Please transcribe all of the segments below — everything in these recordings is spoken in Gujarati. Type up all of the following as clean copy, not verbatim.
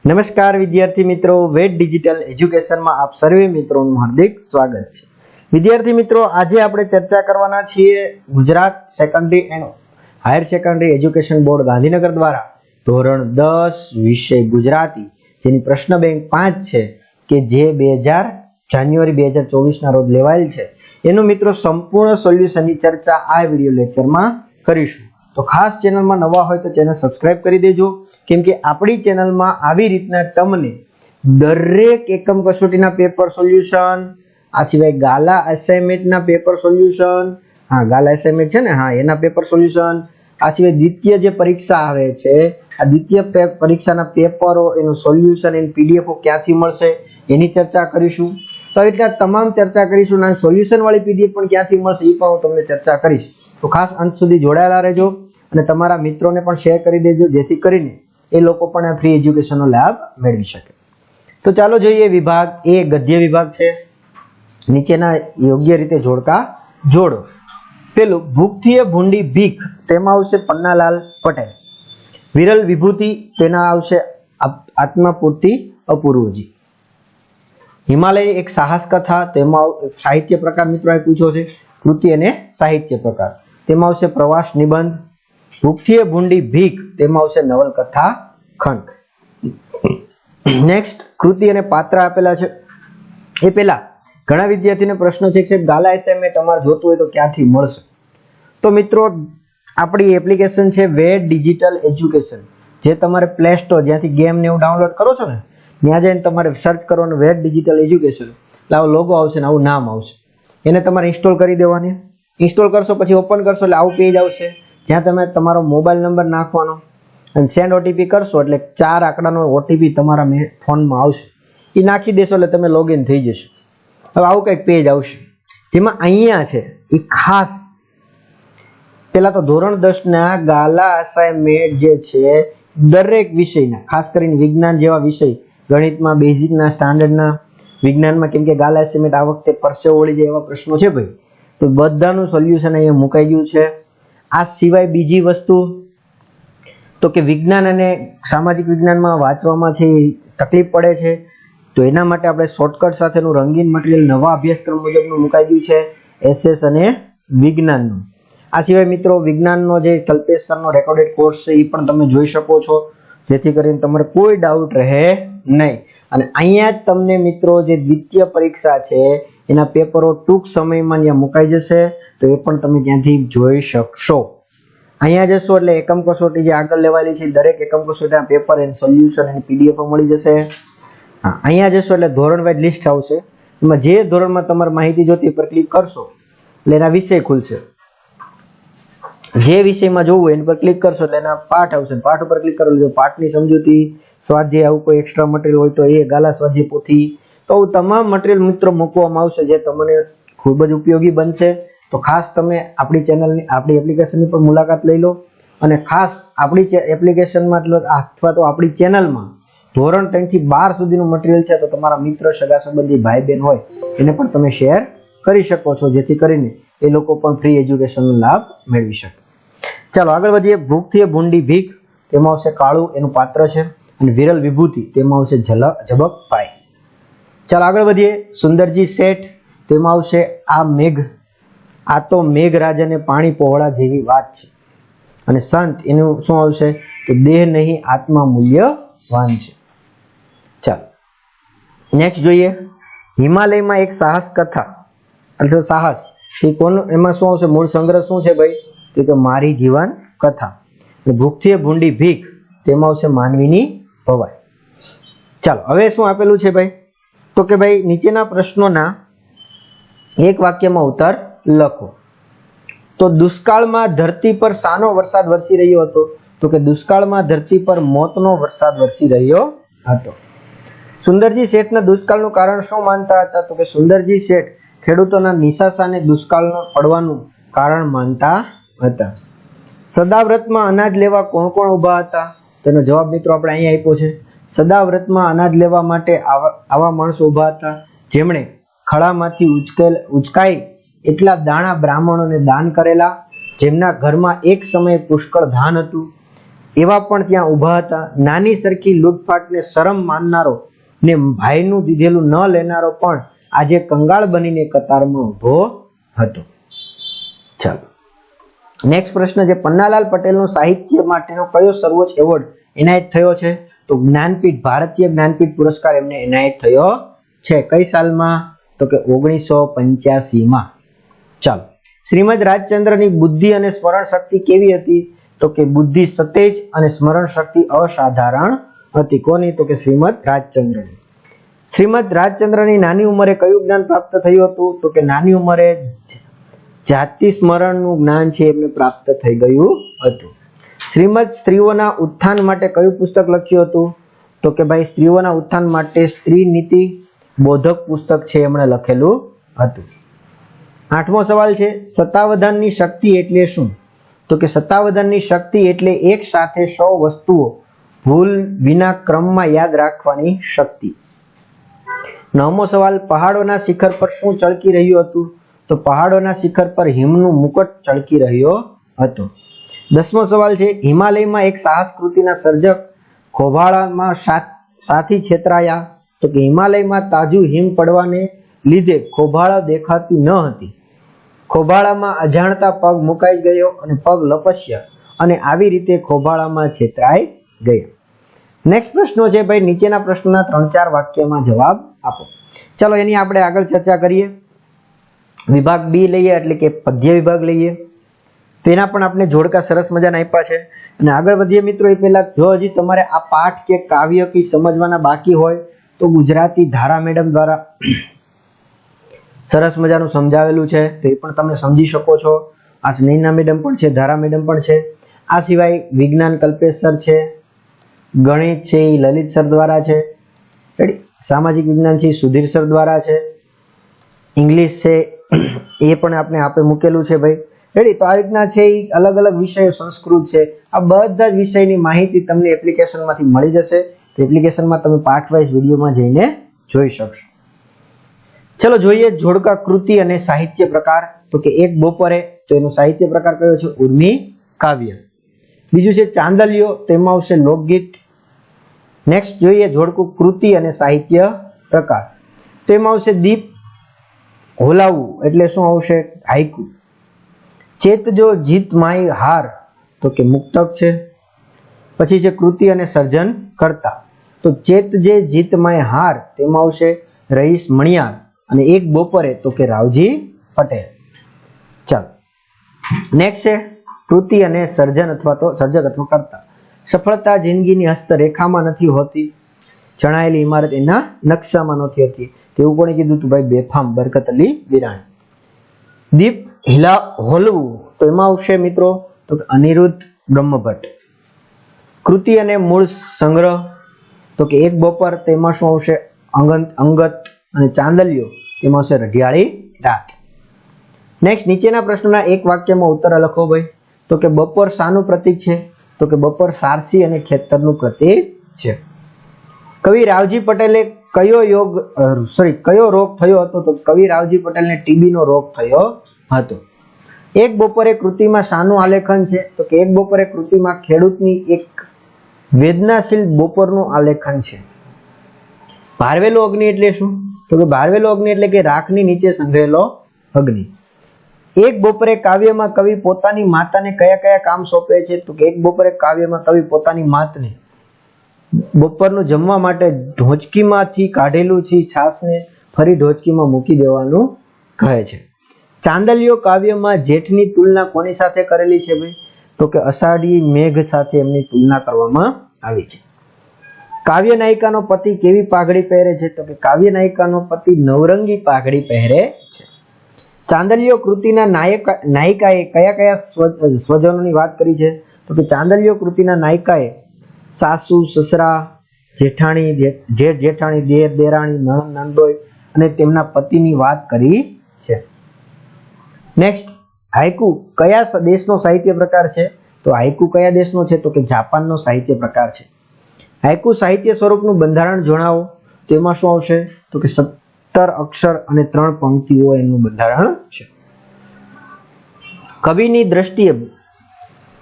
નમસ્કાર વિદ્યાર્થી મિત્રો, વેટ ડિજિટલ એજ્યુકેશનમાં આપ સર્વે મિત્રોનું હાર્દિક સ્વાગત છે। વિદ્યાર્થી મિત્રો, આજે આપણે ચર્ચા કરવાના છીએ Gujarat secondary and higher secondary education board Gandhinagar દ્વારા ધોરણ 10 વિષય ગુજરાતી જેની પ્રશ્ન બેંક 5 છે કે જે જાન્યુઆરી 2024 ના રોજ લેવાયેલ છે, એનું મિત્રો સંપૂર્ણ સોલ્યુશનની ચર્ચા આ વિડિયો લેક્ચરમાં કરીશું। તો ખાસ ચેનલમાં નવા હોય તો ચેનલ સબસ્ક્રાઇબ કરી દેજો, કેમ કે આપણી ચેનલમાં આવી રીતના તમને દરેક એકમ કસોટીના પેપર સોલ્યુશન, આ સિવાય ગાલા અસાઇનમેન્ટના પેપર સોલ્યુશન, ગાલા અસાઇનમેન્ટ છે ને, એના પેપર સોલ્યુશન, આ સિવાય દ્વિતીય જે પરીક્ષા આવે છે, આ દ્વિતીય પરીક્ષાના પેપરો, એનું સોલ્યુશન, એની પીડીએફ ક્યાંથી મળશે એની ચર્ચા કરીશું। તો એટલે તમામ ચર્ચા કરીશું અને સોલ્યુશન વાળી પીડીએફ પણ ક્યાંથી મળશે એ પણ હું તમને ચર્ચા કરીશ। તો ખાસ અંત સુધી જોડાયેલા રહેજો અને તમારા મિત્રોને પણ શેર કરી દેજો, જેથી કરીને એ લોકો પણ આ ફ્રી એજ્યુકેશનનો લાભ મેળવી શકે। તો ચાલો જોઈએ, વિભાગ એ ગદ્ય વિભાગ છે। નીચેના યોગ્ય રીતે જોડકા જોડો। પેલું ભૂખથી ભૂંડી ભીખ, તેમાં આવશે પન્નાલાલ પટેલ। વિરલ વિભૂતિ, તેના આવશે આત્માપૂર્તિ અપૂર્વજી। હિમાલય એક સાહસ કથા, તેમાં સાહિત્ય પ્રકાર મિત્રો એ પૂછ્યો છે, કૃતિ અને સાહિત્ય પ્રકાર, તેમાં આવશે પ્રવાસ નિબંધ। ભૂખથી ભૂંડી ભીખ, તેમાં આવશે નવલકથા ખંડ। નેક્સ્ટ, કૃતિ અને પાત્ર આપેલા છે। એ પહેલા ઘણા વિદ્યાર્થીને પ્રશ્ન છે કે ગાલા એસાઇનમેન્ટ તમારે જોતું હોય તો ક્યાંથી મળશે? તો મિત્રો, આપણી એપ્લિકેશન છે વેટ ડિજિટલ એજ્યુકેશન, જે તમારે પ્લે સ્ટોર, જ્યાંથી ગેમ ને એવું ડાઉનલોડ કરો છો ને, ત્યાં જઈને તમારે સર્ચ કરવાનું વેટ ડિજિટલ એજ્યુકેશન, એટલે આવો લોગો આવશે ને આવું નામ આવશે, એને તમારે ઇન્સ્ટોલ કરી દેવાની। ઇન્સ્ટોલ કરશો પછી ઓપન કરશો એટલે આવું પેજ આવશે, જ્યાં તમે તમારો મોબાઈલ નંબર નાખવાનો અને સેન્ડ ઓટીપી કરશો એટલે 4 આંકડાનો ઓટીપી તમારા ફોનમાં આવશે, એ નાખી દેશો એટલે તમે લોગિન થઈ જશો। હવે આવું કંઈક પેજ આવશે, જેમાં અહીંયા છે એ ખાસ પેલા તો ધોરણ 10 ના ગાલા અસાઇનમેન્ટ જે છે દરેક વિષયના, ખાસ કરીને વિજ્ઞાન જેવા વિષય, ગણિતમાં બેઝિકના, સ્ટાન્ડર્ડના, વિજ્ઞાનમાં, કેમ કે ગાલા અસાઇનમેન્ટ આ વખતે પરસેવો વળી જાય એવા પ્રશ્નો છે ભાઈ, તો બધાનું સોલ્યુશન અહીંયા મુકાઈ ગયું છે। આ સિવાય બીજી વસ્તુ તો કે વિજ્ઞાન અને સામાજિક વિજ્ઞાનમાં વાંચવામાં છે તકલીફ પડે છે, તો એના માટે આપણે શોર્ટકટ સાથેનું રંગીન મટીરિયલ નવા અભ્યાસક્રમ મુજબનું મુકાઈ ગયું છે, એસએસ અને વિજ્ઞાનનું। આ સિવાય મિત્રો વિજ્ઞાનનો જે કલ્પેશ સરનો રેકોર્ડેડ કોર્સ છે એ પણ તમે જોઈ શકો છો, જેથી કરીને તમારે કોઈ ડાઉટ રહે નહીં। અને અહીંયા જ તમને મિત્રો જે દ્વિતીય પરીક્ષા છે એના પેપરો ટૂંક સમયમાં ત્યાં મુકાઈ જશે, તો એ પણ તમે ત્યાંથી જોઈ શકશો। અહીંયા જશો એટલે એકમ કસોટી જે આગળ લેવાયેલી છે દરેક એકમ કસોટીના પેપર એન્ડ સોલ્યુશન એની પીડીએફ મળી જશે। અહીંયા જશો એટલે ધોરણ વાઇઝ લિસ્ટ આવશે, એમાં જે ધોરણમાં તમારે માહિતી જોતી પર ક્લિક કરશો એટલે એના વિષય ખુલશે, જે વિષયમાં જોવું એની પર ક્લિક કરશો એટલે એના પાઠ આવશે, પાઠ ઉપર ક્લિક કરો એટલે પાઠની સમજૂતી, સ્વાધ્યાય, આવું કોઈ એક્સ્ટ્રા મટીરિયલ હોય તો એ, ગાલા સ્વાધ્યાય પોથી, તો તમામ મટીરિયલ મિત્રો મૂકવામાં આવશે જે તમને ખૂબ જ ઉપયોગી બનશે। તો ખાસ તમે આપણી ચેનલની, આપણી એપ્લિકેશનની પર મુલાકાત લઈ લો, અને ખાસ આપણી એપ્લિકેશનમાં અથવા તો આપણી ચેનલમાં ધોરણ 3 થી 12 સુધીનું મટીરિયલ છે, તો તમારા મિત્ર, સગા સંબંધી, ભાઈ બહેન હોય એને પણ તમે શેર કરી શકો છો, જેથી કરીને એ લોકો પણ ફ્રી એજ્યુકેશનનો લાભ મેળવી શકે। ચાલો આગળ વધીએ। ભૂખથી ભૂંડી ભીખ, તેમાં આવશે કાળુ, એનું પાત્ર છે, અને વિરલ વિભૂતિ, તેમાં આવશે ઝબકભાઈ। ચાલો આગળ વધીએ। સુંદરજી શેઠ, તેમાં આવશે આ તો મેઘરાજ અને પાણી પહોળા જેવી વાત છે, અને સંત, એનું શું આવશે તો દેહ નહીં આત્મા મૂલ્યવાન છે। ચાલો નેક્સ્ટ જોઈએ। હિમાલયમાં એક સાહસ કથા, એટલે સાહસ એ કોનું, એમાં શું આવશે, મૂળ સંગ્રહ શું છે ભાઈ, તો કે મારી જીવન કથા। ભૂખથી ભૂંડી ભીખ, તેમાં આવશે માનવીની ભવાઈ। ચાલો હવે શું આપેલું છે ભાઈ, તો કે ભાઈ નીચેના પ્રશ્નોના એક વાક્યમાં ઉત્તર લખો। તો દુષ્કાળમાં ધરતી પર શાનો વરસાદ વરસી રહ્યો હતો, તો કે દુષ્કાળમાં ધરતી પર મોતનો વરસાદ વરસી રહ્યો હતો। સુંદરજી શેઠના દુષ્કાળનું કારણ શું માનતા હતા, તો કે સુંદરજી શેઠ ખેડૂતોના નિશાસાને દુષ્કાળનું પડવાનું કારણ માનતા હતા। સદાવ્રતમાં અનાજ લેવા કોણ કોણ ઊભા હતા, તેનો જવાબ મિત્રો આપણે અહીંયા આપ્યો છે। સદાવ્રતમાં અનાજ લેવા માટે આવા માણસો ઊભા હતા જેમણે ખળામાંથી ઉચકાઈ એટલા દાણા બ્રાહ્મણોને દાન કરેલા, જેમના ઘરમાં એક સમયે પુષ્કળ ધાન હતું, એવા પણ ત્યાં ઊભા હતા. નાની સરખી લૂંટફાટને શરમ માનનારો ને ભાઈનું દીધેલું ન લેનારો પણ આજે કંગાળ બનીને કતારમાં ઊભો હતો. ચાલો નેક્સ્ટ પ્રશ્ન છે, પન્નાલાલ પટેલનો સાહિત્ય માટેનો કયો સર્વોચ્ચ એવોર્ડ એનાયત થયો છે? તો જ્ઞાનપીઠ, ભારતીય જ્ઞાનપીઠ પુરસ્કાર એમને એનાયત થયો છે. કઈ સાલમાં? તો કે 1985 માં. ચાલો, શ્રીમદ રાજચંદ્રની બુદ્ધિ અને સ્મરણ શક્તિ કેવી હતી? તો કે બુદ્ધિ સતેજ અને સ્મરણ શક્તિ અસાધારણ હતી. કોની? તો કે શ્રીમદ રાજચંદ્રની. શ્રીમદ રાજચંદ્રની નાની ઉંમરે કયું જ્ઞાન પ્રાપ્ત થયું હતું? તો કે નાની ઉંમરે જાતિ સ્મરણનું જ્ઞાન છે એમને પ્રાપ્ત થઈ ગયું હતું. શ્રીમદ સ્ત્રીઓના ઉત્થાન માટે કયું પુસ્તક લખ્યું હતું? તો કે ભાઈ સ્ત્રીઓના ઉત્થાન માટે સ્ત્રી નીતિ બોધક પુસ્તક છે એમણે લખેલું હતું. 8મો સવાલ છે, સત્તાવધાનની શક્તિ એટલે શું? તો કે સત્તાવધાનની શક્તિ એટલે એક સાથે 100 વસ્તુઓ ભૂલ વિના ક્રમમાં યાદ રાખવાની શક્તિ. 9મો સવાલ, પહાડોના શિખર પર શું ચળકી રહ્યું હતું? તો પહાડોના શિખર પર હિમનું મુકટ ચળકી રહ્યો હતો. 10મો સવાલ છે, હિમાલયમાં એક સાહસ કૃતિના સર્જક ખોભાળામાં સાથી છેતરાયા. તો કે હિમાલયમાં તાજું હિમ પડવાને લીધે ખોભાળા દેખાતી ન હતી. ખોભાળામાં અજાણતા પગ મુકાઈ ગયો અને પગ લપસ્યા અને આવી રીતે ખોભાળામાં છેતરાઈ ગયા. નેક્સ્ટ પ્રશ્નો છે ભાઈ, નીચેના પ્રશ્નોના 3-4 વાક્યમાં જવાબ આપો. ચલો એની આપણે આગળ ચર્ચા કરીએ. વિભાગ બી લઈએ એટલે કે પદ્ય વિભાગ લઈએ. તેના પણ આપણે જોડકા સરસ મજાના આપ્યા છે. અને આગળ વધીએ મિત્રો એ પહેલા જો હજી તમારે આ પાઠ કે કાવ્ય કે સમજવાના બાકી હોય તો ગુજરાતી ધારા મેડમ દ્વારા સરસ મજાનું સમજાવેલું છે, તો એ પણ તમે સમજી શકો છો. આ સ્નેહના મેડમ પણ છે, ધારા મેડમ પણ છે. આ સિવાય વિજ્ઞાન કલ્પેશ સર છે, ગણિત છે એ લલિત સર દ્વારા છે, સામાજિક વિજ્ઞાન છે સુધીર સર દ્વારા છે, ઇંગ્લિશ છે એ પણ આપણે આપે મૂકેલું છે ભાઈ. રેડી? તો આ રીતના છે એ અલગ અલગ વિષયો, સંસ્કૃત છે, આ બધા જ વિષયની માહિતી તમને એપ્લિકેશનમાંથી મળી જશે. તો એપ્લિકેશનમાં તમે પાર્ટ વાઇઝ વિડીયોમાં જઈને જોઈ શકશો. ચલો જોઈએ જોડકા કૃતિ અને સાહિત્ય પ્રકાર. તો કે એક બપોરે, તો એનો સાહિત્ય પ્રકાર કયો છે? ઉર્મી કાવ્ય. બીજું છે ચાંદલિયો, તેમાં આવશે લોકગીત. નેક્સ્ટ જોઈએ જોડકું કૃતિ અને સાહિત્ય પ્રકાર, તેમાં આવશે દીપ હોલાવું એટલે શું આવશે? હાઈકુ. ચેતજો જીત માય હાર, તો કે મુક્તક છે. પછી છે કૃતિ અને સર્જન કરતા, તો ચેતજે જીત માય હાર તેમાં આવશે રહીશ મણિયાર. અને એક બપોરે, તો કે રાવજી પટેલ. ચાલો નેક્સ્ટ છે કૃતિ અને સર્જન અથવા તો સર્જક અથવા કરતા. સફળતા જિંદગીની હસ્તરેખામાં નથી હોતી, જણાયેલી ઇમારત એના નકશામાં નથી હોતી. તેવું કોણે કીધું હતું? ભાઈ બેફામ બરકત અલી વિરાણી. દીપ હોલવું, તો એમાં આવશે મિત્રો તો અનિરુદ્ધ બ્રહ્મભટ્ટ. કૃતિ અને મૂળ સંગ્રહ, તો કે એક બપોર, તેમાં શું આવશે? અંગત. અને ચાંદલિયો, તેમાં આવશે રઢિયાળી રાત. નેક્સ્ટ નીચેના પ્રશ્નોના એક વાક્યમાં ઉત્તર લખો ભાઈ. તો કે બપોર શાનું પ્રતીક છે? તો કે બપોર સારસી અને ખેતરનું પ્રતીક છે. કવિ રાવજી પટેલે કયો રોગ થયો હતો? તો કવિ રાવજી પટેલને ટીબી નો રોગ થયો હતો. એક બપોરે કૃતિમાં શાનું આલેખન છે? તો કે એક બપોરે કૃતિમાં ખેડૂતની એક વેદનાશીલ બપોરનું આલેખન છે. ભારવેલો અગ્નિ એટલે શું? તો કે ભારવેલો અગ્નિ એટલે કે રાખની નીચે સંઘરેલો અગ્નિ. એક બપોરે કાવ્યમાં કવિ પોતાની માતાને કયા કયા કામ સોંપે છે? તો કે એક બપોરે કાવ્યમાં કવિ પોતાની માતાને બપોરનું જમવા માટે ઢોચકીમાંથી કાઢેલું છે છાશને ફરી ઢોચકીમાં મૂકી દેવાનું કહે છે. ચાંદલિયો કાવ્યમાં જેઠની તુલના કોની સાથે કરેલી છે ભાઈ? તો કે અષાઢી મેઘ સાથે એમની તુલના કરવામાં આવી છે. કાવ્ય નાયિકાનો પતિ કેવી પાઘડી પહેરે છે? તો કે કાવ્ય નાયિકાનો પતિ નવરંગી પાઘડી પહેરે છે. ચાંદલિયો કૃતિના નાયિકાએ કયા કયા સ્વજનોની વાત કરી છે? તો કે ચાંદલિયો કૃતિના નાયિકાએ સાસુ, સસરા, જેઠાણી, જેઠ જેઠાણી, દેર દેરાણી, નણંદ નણદોઈ અને તેમના પતિની વાત કરી છે. નેક્સ્ટ હાઇકુ કયા દેશનો સાહિત્ય પ્રકાર છે? તો હાઇકુ કયા દેશનો છે? તો કે જાપાનનો સાહિત્ય પ્રકાર છે. હાઇકુ સાહિત્ય સ્વરૂપનું બંધારણ જણાવો. તેમાં શું આવશે? તો કે 17 અક્ષર અને 3 પંક્તિઓ એનું બંધારણ છે. કવિની દ્રષ્ટિએ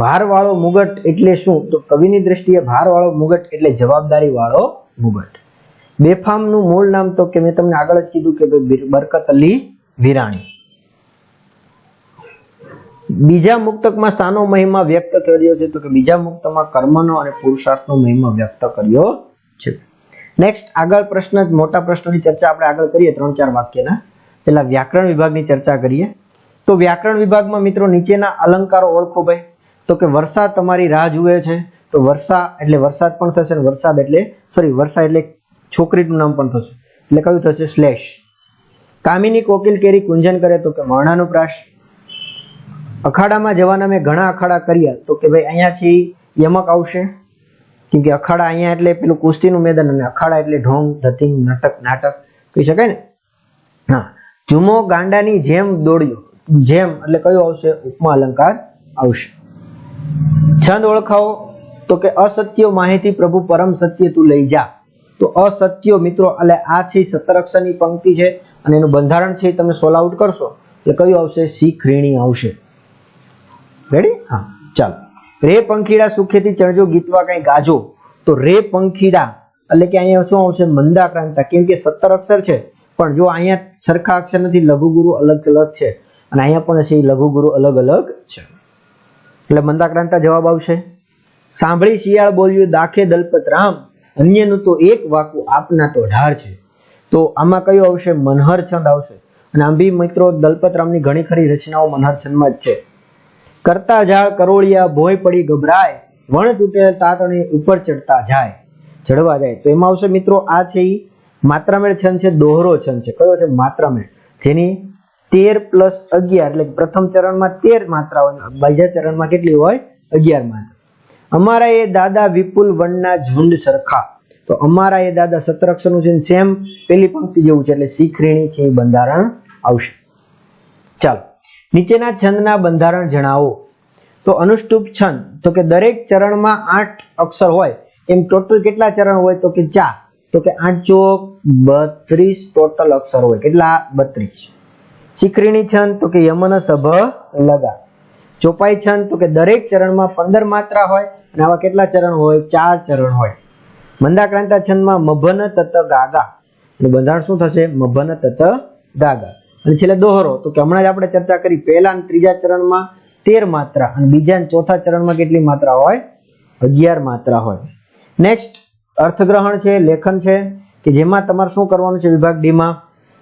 ભારવાળો મુગટ એટલે શું? તો કવિની દ્રષ્ટિએ ભારવાળો મુગટ એટલે જવાબદારી વાળો મુગટ. બેફામનું મૂળ નામ તો કે મેં તમને આગળ જ કીધું કે બરકત અલી વિરાણી. બીજા મુક્તકમાં શાનો મહિમા વ્યક્ત કર્યો છે? તો કે બીજા મુક્તકમાં કર્મનો અને પુરુષાર્થનો મહિમા વ્યક્ત કર્યો છે. નેક્સ્ટ આગળ પ્રશ્ન, મોટા પ્રશ્નોની ચર્ચા આપણે આગળ કરીએ 3-4 વાક્યના. પહેલા વ્યાકરણ વિભાગની ચર્ચા કરીએ. તો વ્યાકરણ વિભાગમાં મિત્રો નીચેના અલંકારો ઓળખો ભાઈ. તો કે વર્ષા તમારી રાહ જુએ છે. તો વર્ષા એટલે વરસાદ પણ થશે અને વરસાદ એટલે વર્ષા એટલે છોકરીનું નામ પણ થશે, એટલે કયું થશે? શ્લેષ. કામિની કોકિલ કેરી કુંજન કરે. તો કે વર્ણાનુપ્રાસ. અખાડામાં જવાના મેં ઘણા અખાડા કર્યા. તો કે ભાઈ અહીંયા છે યમક આવશે, કેમ કે અખાડા અહીંયા એટલે પેલું કુસ્તીનું મેદાન અને અખાડા એટલે ઢોંગ, ધતિંગ, નાટક કહી શકાય ને. હા, ઝુમો ગાંડાની જેમ દોડ્યો. જેમ એટલે કયું આવશે? ઉપમા અલંકાર આવશે. છંદ ઓળખાવો. તો કે અસત્યો માહિતી પ્રભુ પરમ સત્ય તું લઈ જા. તો અસત્યો મિત્રો એટલે આ છે 17 અક્ષરની પંક્તિ છે અને એનું બંધારણ છે તમે સોલ્વ આઉટ કરશો એટલે કયું આવશે? શીખરીણી આવશે. રેડી? હા, ચાલો. રે પંખીડા સુખેથી ચણજો ગીતવા કઈ ગાજો. તો રે પંખીડા એટલે કે અહીંયા શું આવશે? મંદાક્રાંતા. કેમ કે 17 અક્ષર છે પણ જો અહીંયા સરખા અક્ષર નથી, લઘુગુરુ અલગ અલગ છે અને અહીંયા પણ છે લઘુગુરુ અલગ અલગ છે એટલે મંદાક્રાંતા જવાબ આવશે. સાંભળી શિયાળ બોલ્યું દાખે દલપત રામ, અન્યનું તો એક વાકું આપના તો ઢાર છે. તો આમાં કયું આવશે? મનહર છંદ આવશે. અને આમ બી મિત્રો દલપત રામની ઘણી ખરી રચનાઓ મનહર છંદમાં જ છે. કરતા ઝાડ કરોળિયા ભોય પડી ગભરાય, વણ તૂટેલ તાતણી ઉપર ચડતા જાય, ચડવા જાય. તો એમાં આવશે મિત્રો આ છે માત્રામેળ છંદ છે, દોહરો છંદ છે. કયો છે? માત્રામેળ, જેની 13 + 11 એટલે પ્રથમ ચરણમાં 13 માત્રા હોય, બીજા ચરણમાં કેટલી હોય? 11 માત્રા. અમારા એ દાદા વિપુલ વનના ઝુંડ સરખા. તો અમારા એ દાદા 17 અક્ષરનું છે, સેમ પેલી પંક્તિ જેવું છે એટલે શીખરીણી છે એ બંધારણ આવશે. ચાલો, નીચેના છંદના બંધારણ જણાવો. તો અનુષ્ટુપ છંદ. તો કે દરેક ચરણમાં 8 અક્ષર હોય. એમ ટોટલ કેટલા ચરણ હોય? તો કે 4. તો કે 8 ચોક 32 ટોટલ અક્ષર હોય. કેટલા? 32. શીખરીણી છંદ. તો કે યમન સભ લગા. ચોપાઈ છંદ. તો કે દરેક ચરણમાં 15 માત્રા હોય અને આવા કેટલા ચરણ હોય? 4 ચરણ હોય. મંદાક્રાંતા છંદમાં મભન તત ગાગા. એટલે બંધારણ શું થશે? મભન તત ગાગા. અને છેલ્લે દોહરો. તો કે હમણાં જ આપણે ચર્ચા કરી, પહેલા અને ત્રીજા ચરણમાં 13 માત્રા અને બીજા અને ચોથા ચરણમાં કેટલી માત્રા હોય? 11 માત્રા હોય. નેક્સ્ટ અર્થગ્રહણ છે, લેખન છે કે જેમાં તમારે શું કરવાનું છે વિભાગ ડી માં?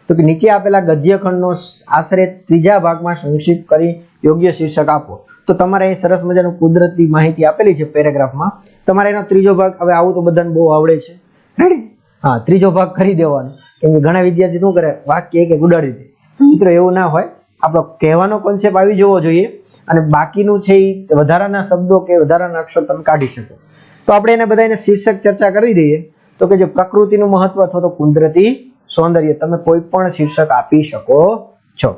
તો કે નીચે આપેલા ગદ્યખંડનો આશરે ત્રીજા ભાગમાં સંક્ષિપ્ત કરી યોગ્ય શીર્ષક આપો. તો તમારે અહીં સરસ મજાનું કુદરતી માહિતી આપેલી છે પેરેગ્રાફમાં. તમારે એનો ત્રીજો ભાગ, હવે આવું તો બધાને બહુ આવડે છે, રેડી? હા, ત્રીજો ભાગ કરી દેવાનો. કેમ કે ઘણા વિદ્યાર્થી શું કરે? વાક્ય એક ઉડાડી દે. મિત્રો એવું ના હોય, આપણો કહેવાનો કોન્સેપ્ટ આવી જવો જોઈએ અને બાકીનું છે એ વધારાના શબ્દો કે વધારાના અક્ષર તમે કાઢી શકો. તો આપણે એને બધાને શીર્ષક ચર્ચા કરી દઈએ. તો કે જે પ્રકૃતિનું મહત્વ અથવા તો કુદરતી સૌંદર્ય, તમે કોઈ પણ શીર્ષક આપી શકો છો.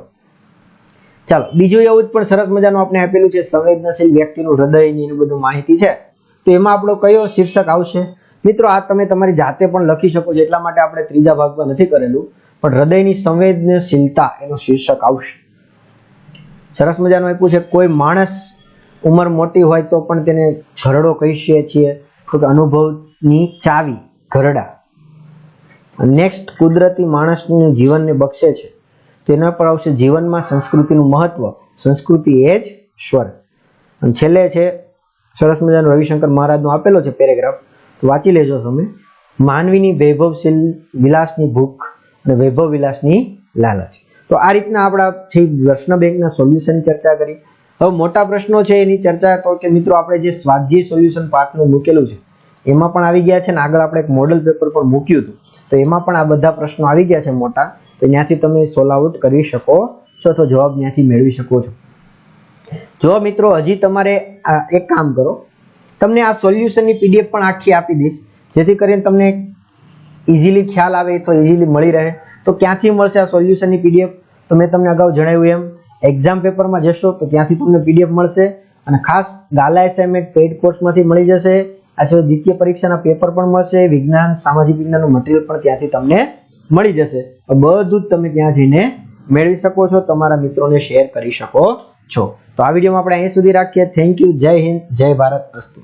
ચાલો, બીજું એવું જ પણ સરસ મજાનું આપણે આપેલું છે સંવેદનશીલ વ્યક્તિનું હૃદયની એનું બધું માહિતી છે. તો એમાં આપણો કયો શીર્ષક આવશે? મિત્રો આ તમે તમારી જાતે પણ લખી શકો છો, એટલા માટે આપણે ત્રીજા ભાગમાં નથી કરેલું, પણ હૃદયની સંવેદનશીલતા એનું શીર્ષક આવશે. સરસ મજાનું આપ્યું છે. કોઈ માણસ ઉંમર મોટી હોય તો પણ તેને ઘરડો કહીએ છીએ. તો કે અનુભવની ચાવી ઘરડા. નેક્સ્ટ કુદરતી માણસનું જીવનને બક્ષે છે. તો એના પર આવશે જીવનમાં સંસ્કૃતિનું મહત્વ, સંસ્કૃતિ એ જ સ્વર્ગ. અને છેલ્લે છે સરસ મજાનો રવિશંકર મહારાજનો આપેલો છે પેરેગ્રાફ, તો વાંચી લેજો તમે. માનવીની વૈભવશીલ વિલાસની ભૂખ અને વૈભવ વિલાસની લાલચ. તો આ રીતના આપણા છે પ્રશ્ન બેંકના સોલ્યુશન ચર્ચા કરી. હવે મોટા પ્રશ્નો છે એની ચર્ચા તો કે મિત્રો આપણે જે સ્વાધ્યાય સોલ્યુશન પાર્ટનું મૂકેલું છે એમાં પણ આવી ગયા છે ને આગળ આપણે એક મોડલ પેપર પણ મૂક્યું હતું, તો એમાં પણ આ બધા પ્રશ્નો આવી ગયા છે મોટા. તો ત્યાંથી તમે સોલ્વ આઉટ કરી શકો છો, તો જવાબ ત્યાંથી મેળવી શકો છો. જો મિત્રો હજી તમારે એક કામ કરો, તમને આ સોલ્યુશનની પીડીએફ પણ આખી આપી દઈશ, જેથી કરીને તમને ઇઝીલી ખ્યાલ આવે તો ઇઝીલી મળી રહે. તો ક્યાંથી મળશે આ સોલ્યુશનની પીડીએફ? તો મેં તમને અગાઉ જણાવ્યું એમ એક્ઝામ પેપરમાં જશો તો ત્યાંથી તમને પીડીએફ મળશે અને ખાસ ગાલા એસાઇનમેન્ટ પેઇડ કોર્સમાંથી મળી જશે. આ સિવાય દ્વિતીય પરીક્ષાના પેપર પણ મળશે, વિજ્ઞાન સામાજિક વિજ્ઞાનનું મટીરિયલ પણ ત્યાંથી તમને મળી જશે. બધું જ તમે ત્યાં જઈને મેળવી શકો છો, તમારા મિત્રોને શેર કરી શકો છો. તો આ વિડીયોમાં આપણે અહીં સુધી રાખીએ. Thank you. જય હિન્દ, જય ભારત. અસ્તુ.